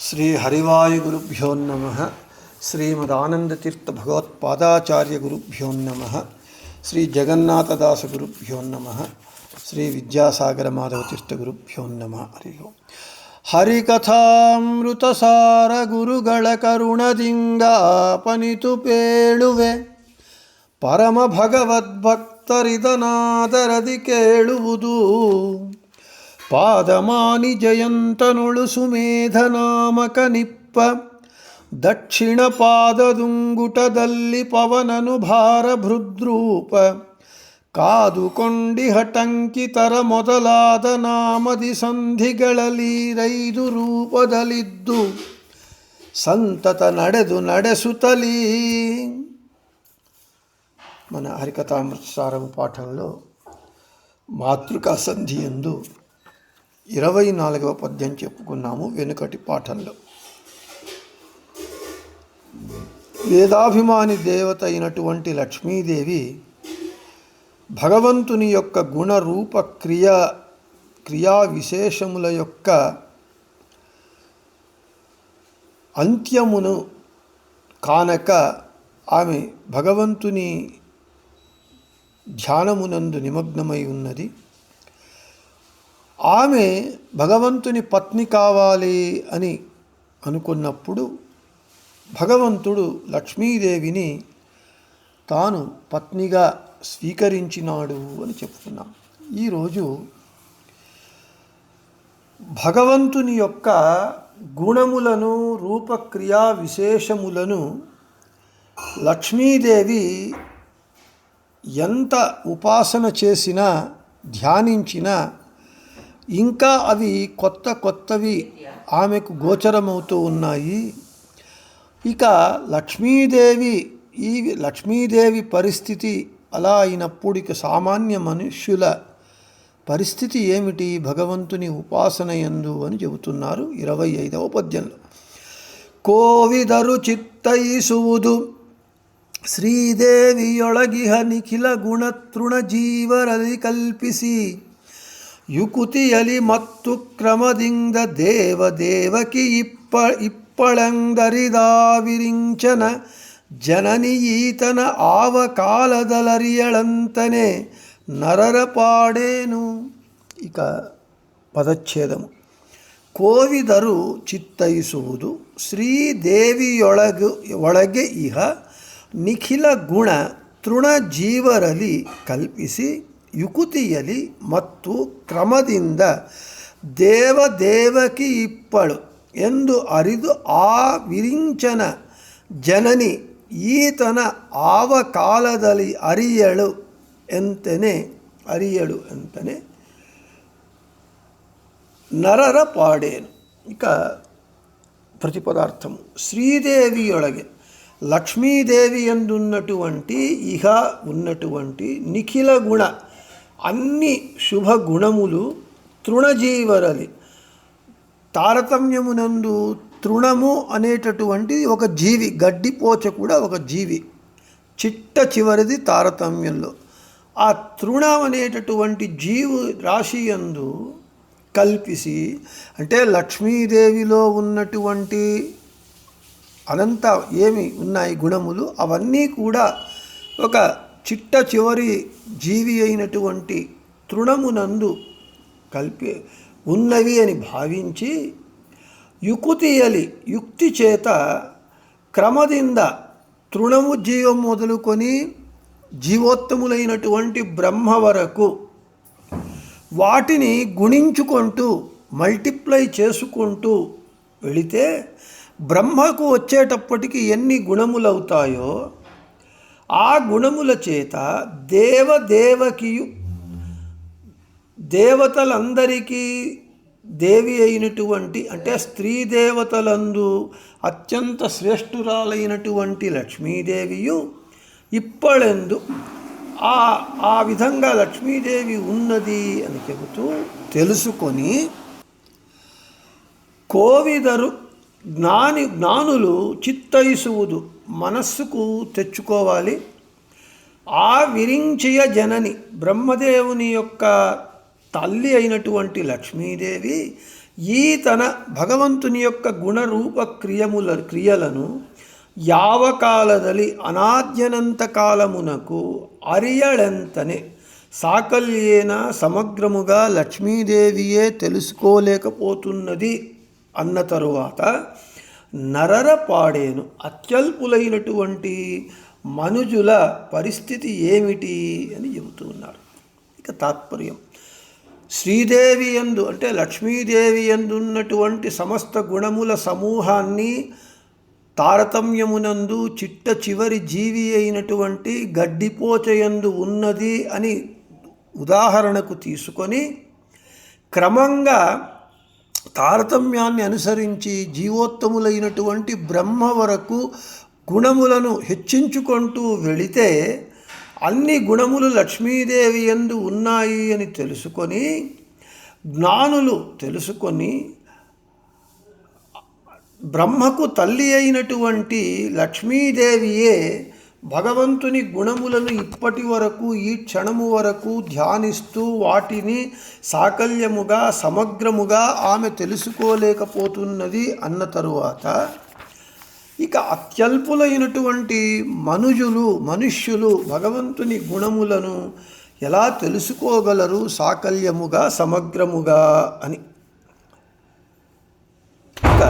శ్రీ హరివాయుగురుభ్యో నమః. శ్రీమదానందతీర్థ భగవత్పాదాచార్య గురుభ్యో నమః. శ్రీ జగన్నాథదాస గురుభ్యో నమః. శ్రీ విద్యాసాగర మాధవతీర్థ గురుభ్యో నమః. హరి ఓం. ಹರಿಕಥಾಮೃತಸಾರ ಗುರುಗಳ ಕರುಣದಿಂಗಾಪನಿತು ಪೇಳುವೆ ಪರಮ ಭಗವದ್ಭಕ್ತರಿದನಾದರದಿ ಕೇಳುವುದು ಪಾದಮಾನಿ ಜಯಂತನುಳು ಸುಮೇಧನಾಮಕ ನಿಪ್ಪ ದಕ್ಷಿಣ ಪಾದದುಂಗುಟದಲ್ಲಿ ಪವನನು ಭಾರ ಭೃದ್ರೂಪ ಕಾದುಕೊಂಡಿಹಟಂಕಿತರ ಮೊದಲಾದ ನಾಮದಿ ಸಂಧಿಗಳಲ್ಲಿ ರೈದು ರೂಪದಲ್ಲಿದ್ದು ಸಂತತ ನಡೆಸುತ್ತಲೀ. మన హరికథామృతసారము పాఠంలో మాతృకా సంధి యందు 24వ పద్యం చెప్పుకున్నాము. వెనుకటి పాఠంలో వేదాభిమాని దేవత అయినటువంటి లక్ష్మీదేవి భగవంతుని యొక్క గుణరూప క్రియా విశేషముల యొక్క అంత్యమును కానక ఆమె భగవంతుని ధ్యానమునందు నిమగ్నమై ఉన్నది. ఆమె భగవంతుని పత్ని కావాలి అని అనుకున్నప్పుడు భగవంతుడు లక్ష్మీదేవిని తాను పత్నిగా స్వీకరించినాడు అని చెప్తున్నాం. ఈరోజు భగవంతుని యొక్క గుణములను రూపక్రియా విశేషములను లక్ష్మీదేవి ఎంత ఉపాసన చేసినా ధ్యానించినా ఇంకా అవి కొత్తవి ఆమెకు గోచరమవుతూ ఉన్నాయి. ఇక లక్ష్మీదేవి పరిస్థితి అలా అయినప్పుడు ఇక సామాన్య మనుష్యుల పరిస్థితి ఏమిటి భగవంతుని ఉపాసన యందు అని చెబుతున్నారు 25వ పద్యంలో. కోవిదరు ಚಿತ್ತೈಸುವುದು ಶ್ರೀದೇವಿಯೊಳಗಿಹ ನಿಖಿಲ ಗುಣತೃಣ ಜೀವರಲಿ ಕಲ್ಪಿಸಿ ಯುಕುತಿಯಲಿ ಮತ್ತು ಕ್ರಮದಿಂದ ದೇವಕಿ ಇಪ್ಪಳಂದರಿದಾವಿರಿಂಚನ ಜನನಿ ಈತನ ಆವ ಕಾಲದಲರಿಯಳಂತನೆ ನರರ ಪಾಡೇನು. ఇక పదచ్ఛేదము. కోవిದರು ಚಿತ್ತೈಸುವುದು ಶ್ರೀದೇವಿಯೊಳಗೆ ಇಹ ನಿಖಿಲ ಗುಣ ತೃಣ ಜೀವರಲಿ ಕಲ್ಪಿಸಿ ಯುಕುತಿಯಲಿ ಮತ್ತು ಕ್ರಮದಿಂದ ದೇವಕಿ ಇಪ್ಪಳು ಎಂದು ಅರಿದು ಆ ವಿರಿಂಚನ ಜನನಿ ಈತನ ಆವ ಕಾಲದಲ್ಲಿ ಅರಿಯಳು ಎಂತನೆ నరర పాడేను. ఇక ప్రతిపదార్థము. శ్రీదేవియొಳಗೆ లక్ష్మీదేవి ఎందున్నటువంటి ఇహ ఉన్నటువంటి నిఖిల గుణ అన్ని శుభ గుణములు తృణజీవరలి తారతమ్యమునందు తృణము అనేటటువంటి ఒక జీవి, గడ్డిపోచ కూడా ఒక జీవి, చిట్ట చివరిది తారతమ్యంలో. ఆ తృణం అనేటటువంటి జీవు రాశి యందు కల్పిసి అంటే లక్ష్మీదేవిలో ఉన్నటువంటి అనంత ఏమి ఉన్నాయి గుణములు అవన్నీ కూడా ఒక చిట్ట చివరి జీవి అయినటువంటి తృణమునందు కలిపి ఉన్నవి అని భావించి యుకుతియలి యుక్తి చేత క్రమದಿಂದ తృణము జీవం మొదలుకొని జీవోత్తములైనటువంటి బ్రహ్మ వరకు వాటిని గుణించుకుంటూ మల్టిప్లై చేసుకుంటూ వెళితే బ్రహ్మకు వచ్చేటప్పటికి ఎన్ని గుణములు అవుతాయో ఆ గుణముల చేత దేవకియు దేవతలందరికీ దేవి అయినటువంటి అంటే స్త్రీ దేవతలందు అత్యంత శ్రేష్ఠురాలైనటువంటి లక్ష్మీదేవియు ఇప్పళెందు ఆ విధంగా లక్ష్మీదేవి ఉన్నది అని చెబుతూ తెలుసుకొని కోవిదరు జ్ఞానులు చిత్తైసుವುದು మనస్సుకు తెచ్చుకోవాలి. ఆ విరించియ జనని బ్రహ్మదేవుని యొక్క తల్లి అయినటువంటి లక్ష్మీదేవి ఈ తన భగవంతుని యొక్క గుణరూప క్రియలను యావకాలದಲ್ಲಿ ಅನಾದ್ಯನಂತ కాలమునకు అరియళంతనే సాకల్యేన సమగ్రముగా లక్ష్మీదేవియే తెలుసుకోలేకపోతున్నది అన్న తరువాత నరర పాడేను అత్యల్పులైనటువంటి మనుజుల పరిస్థితి ఏమిటి అని చెబుతూ ఉన్నారు. ఇక తాత్పర్యం, శ్రీదేవి యందు అంటే లక్ష్మీదేవి యందు ఉన్నటువంటి సమస్త గుణముల సమూహాన్ని తారతమ్యమునందు చిట్ట చివరి జీవి అయినటువంటి గడ్డిపోచయందు ఉన్నది అని ఉదాహరణకు తీసుకొని క్రమంగా తారతమ్యాన్ని అనుసరించి జీవోత్తములైనటువంటి బ్రహ్మ వరకు గుణములను హెచ్చించుకుంటూ వెళితే అన్ని గుణములు లక్ష్మీదేవి యందు ఉన్నాయి అని తెలుసుకొని జ్ఞానులు తెలుసుకొని బ్రహ్మకు తల్లి అయినటువంటి లక్ష్మీదేవియే భగవంతుని గుణములను ఇప్పటి వరకు ఈ క్షణము వరకు ధ్యానిస్తూ వాటిని సాకల్యముగా సమగ్రముగా ఆమె తెలుసుకోలేకపోతున్నది అన్న తరువాత ఇక అత్యల్పులైనటువంటి మనుష్యులు భగవంతుని గుణములను ఎలా తెలుసుకోగలరు సాకల్యముగా సమగ్రముగా అని. ఇక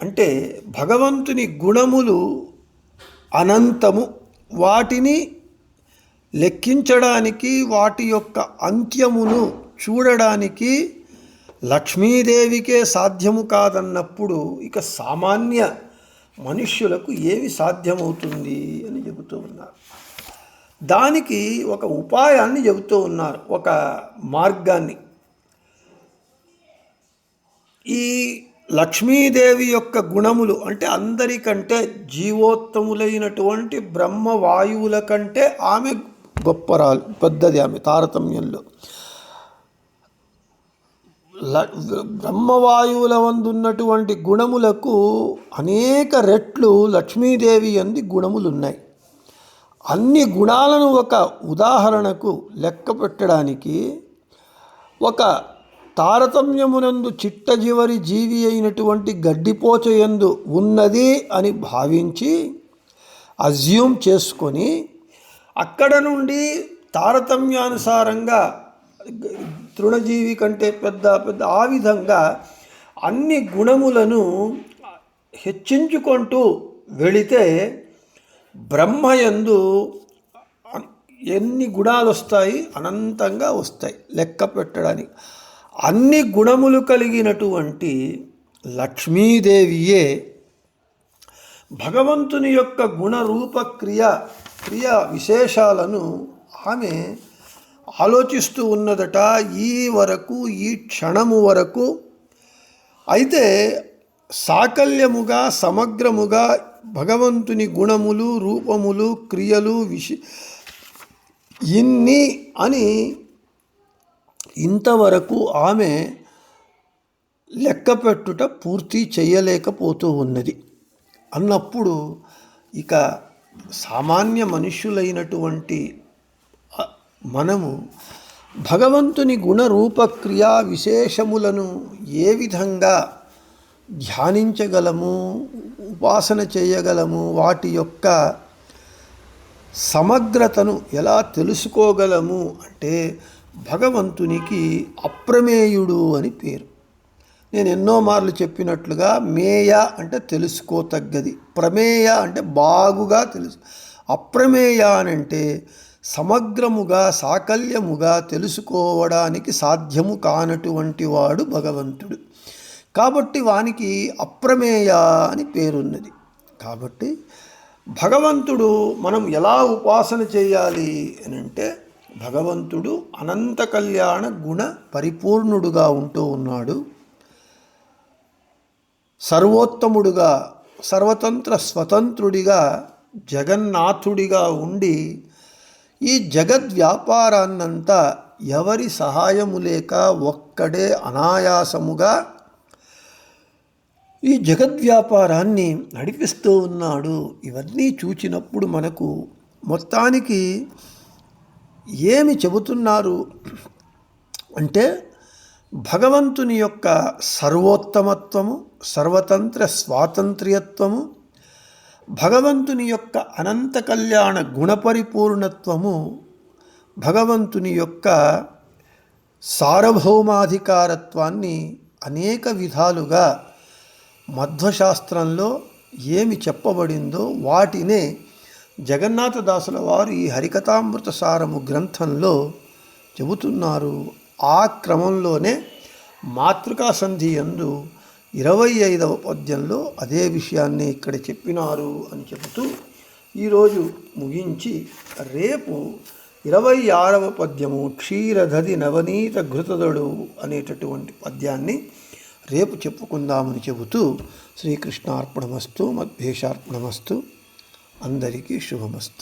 అంటే భగవంతుని గుణములు అనంతము, వాటిని లెక్కించడానికి వాటి యొక్క అంత్యమును చూడడానికి లక్ష్మీదేవికే సాధ్యము కాదన్నప్పుడు ఇక సామాన్య మనుష్యులకు ఏమి సాధ్యమవుతుంది అని చెబుతూ ఉన్నారు. దానికి ఒక ఉపాయాన్ని చెబుతూ ఉన్నారు, ఒక మార్గాన్ని. ఈ లక్ష్మీదేవి యొక్క గుణములు అంటే అందరికంటే జీవోత్తములైనటువంటి బ్రహ్మవాయువుల కంటే ఆమె గొప్పరాలు, పెద్దది ఆమె తారతమ్యంలో. బ్రహ్మవాయువుల వందున్నటువంటి గుణములకు అనేక రెట్లు లక్ష్మీదేవి అంది గుణములు ఉన్నాయి. అన్ని గుణాలను ఒక ఉదాహరణకు లెక్క పెట్టడానికి ఒక తారతమ్యమునందు చిట్ట చివరి జీవి అయినటువంటి గడ్డిపోచయందు ఉన్నది అని భావించి అజ్యూమ్ చేసుకొని అక్కడ నుండి తారతమ్యానుసారంగా తృణజీవి కంటే పెద్ద ఆ విధంగా అన్ని గుణములను హెచ్చించుకుంటూ వెళితే బ్రహ్మయందు ఎన్ని గుణాలు వస్తాయి, అనంతంగా వస్తాయి లెక్క పెట్టడానికి. అన్ని గుణములు కలిగినటువంటి లక్ష్మీదేవియే భగవంతుని యొక్క గుణరూప క్రియ విశేషాలను ఆమె ఆలోచిస్తూ ఉన్నదట ఈ క్షణము వరకు. అయితే సాకల్యముగా సమగ్రముగా భగవంతుని గుణములు రూపములు క్రియలు ఇన్ని అని ఇంతవరకు ఆమె లెక్కపెట్టుట పూర్తి చేయలేకపోతూ ఉన్నది అన్నప్పుడు ఇక సామాన్య మనుష్యులైనటువంటి మనము భగవంతుని గుణరూప క్రియా విశేషములను ఏ విధంగా ధ్యానించగలము, ఉపాసన చేయగలము, వాటి యొక్క సమగ్రతను ఎలా తెలుసుకోగలము అంటే భగవంతునికి అప్రమేయుడు అని పేరు. నేను ఎన్నో మార్లు చెప్పినట్లుగా మేయ అంటే తెలుసుకోతగ్గది, ప్రమేయ అంటే బాగుగా తెలుసు, అప్రమేయ అంటే సమగ్రముగా సాకల్యముగా తెలుసుకోవడానికి సాధ్యము కానటువంటి వాడు భగవంతుడు. కాబట్టి వానికి అప్రమేయ అని పేరున్నది. కాబట్టి భగవంతుడు మనం ఎలా ఉపాసన చేయాలి అని అంటే భగవంతుడు అనంత కళ్యాణ గుణ పరిపూర్ణుడుగా ఉంటూ ఉన్నాడు. సర్వోత్తముడుగా, సర్వతంత్ర స్వతంత్రుడిగా, జగన్నాథుడిగా ఉండి ఈ జగద్వ్యాపారాన్నంతా ఎవరి సహాయము లేక ఒక్కడే అనాయాసముగా ఈ జగద్వ్యాపారాన్ని నడిపిస్తూ ఉన్నాడు. ఇవన్నీ చూచినప్పుడు మనకు మొత్తానికి ఏమి చెబుతున్నారు అంటే భగవంతుని యొక్క సర్వోత్తమత్వము, సర్వతంత్ర స్వాతంత్ర్యత్వము, భగవంతుని యొక్క అనంత కళ్యాణ గుణపరిపూర్ణత్వము, భగవంతుని యొక్క సార్వభౌమాధికారత్వాన్ని అనేక విధాలుగా మధ్వశాస్త్రంలో ఏమి చెప్పబడిందో వాటినే జగన్నాథదాసుల వారు ఈ హరికథామృత సారము గ్రంథంలో చెబుతున్నారు. ఆ క్రమంలోనే మాతృకా సంధి యందు 25వ పద్యంలో అదే విషయాన్ని ఇక్కడ చెప్పినారు అని చెబుతూ ఈరోజు ముగించి రేపు 26వ పద్యము క్షీరదధి నవనీత ఘృతదడు అనేటటువంటి పద్యాన్ని రేపు చెప్పుకుందామని చెబుతూ శ్రీకృష్ణార్పణమస్తు, మద్భేషార్పణమస్తు, అందరికీ శుభమస్తు.